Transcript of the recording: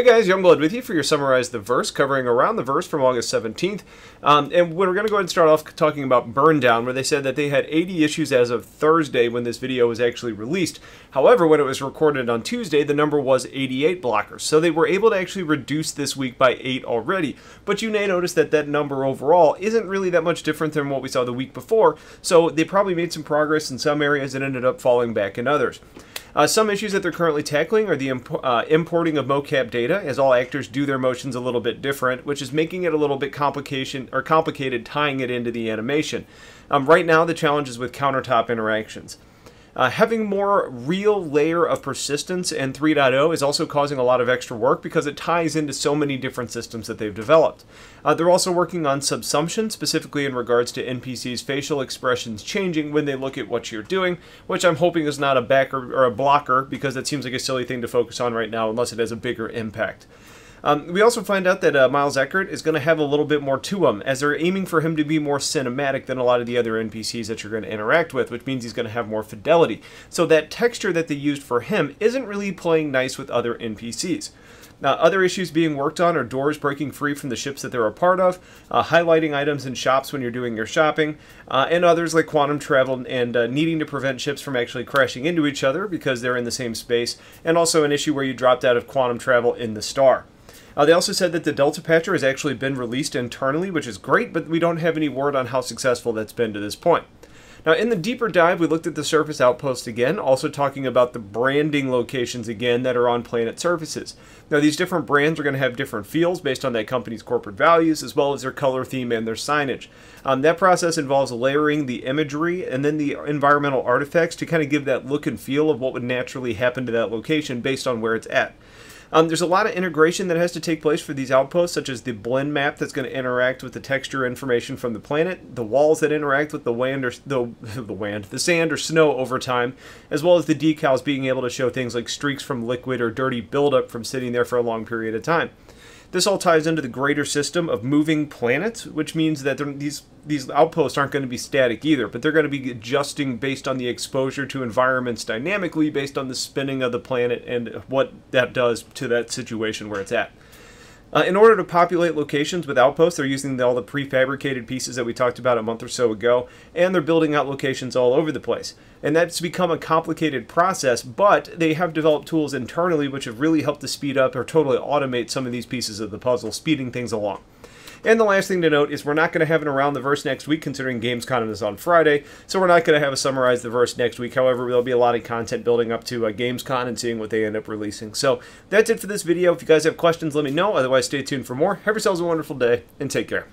guys, Youngblood with you for your Summarize the Verse, covering Around the Verse from August 17th. And we're going to go ahead and start off talking about Burndown, where they said that they had 80 issues as of Thursday when this video was actually released. However, when it was recorded on Tuesday, the number was 88 blockers. So they were able to actually reduce this week by 8 already. But you may notice that that number overall isn't really that much different than what we saw the week before. So they probably made some progress in some areas and ended up falling back in others. Some issues that they're currently tackling are the importing of mocap data, as all actors do their motions a little bit different, which is making it a little bit complicated tying it into the animation. Right now, the challenge is with countertop interactions. Having more real layer of persistence in 3.0 is also causing a lot of extra work because it ties into so many different systems that they've developed. They're also working on subsumption, specifically in regards to NPCs' facial expressions changing when they look at what you're doing, which I'm hoping is not a backer or a blocker, because that seems like a silly thing to focus on right now unless it has a bigger impact. We also find out that Miles Eckert is going to have a little bit more to him, as they're aiming for him to be more cinematic than a lot of the other NPCs that you're going to interact with, which means he's going to have more fidelity. So that texture that they used for him isn't really playing nice with other NPCs. Now, other issues being worked on are doors breaking free from the ships that they're a part of, highlighting items in shops when you're doing your shopping, and others like quantum travel and needing to prevent ships from actually crashing into each other because they're in the same space, and also an issue where you dropped out of quantum travel in the star. They also said that the Delta Patcher has actually been released internally, which is great, but we don't have any word on how successful that's been to this point. Now, in the deeper dive, we looked at the surface outpost again, also talking about the branding locations again that are on planet surfaces. Now, these different brands are going to have different feels based on that company's corporate values, as well as their color theme and their signage. That process involves layering the imagery and then the environmental artifacts to kind of give that look and feel of what would naturally happen to that location based on where it's at. There's a lot of integration that has to take place for these outposts, such as the blend map that's going to interact with the texture information from the planet, the walls that interact with the sand or snow over time, as well as the decals being able to show things like streaks from liquid or dirty buildup from sitting there for a long period of time. This all ties into the greater system of moving planets, which means that these outposts aren't going to be static either, but they're going to be adjusting based on the exposure to environments dynamically based on the spinning of the planet and what that does to that situation where it's at. In order to populate locations with outposts, they're using all the prefabricated pieces that we talked about a month or so ago, and they're building out locations all over the place. And that's become a complicated process, but they have developed tools internally which have really helped to speed up or totally automate some of these pieces of the puzzle, speeding things along. And the last thing to note is we're not going to have an Around the Verse next week, considering gamescon is on Friday, so we're not going to have a Summarize the Verse next week. However, there'll be a lot of content building up to gamescon and seeing what they end up releasing. So that's it for this video. If you guys have questions, let me know. Otherwise, stay tuned for more. Have yourselves a wonderful day, and take care.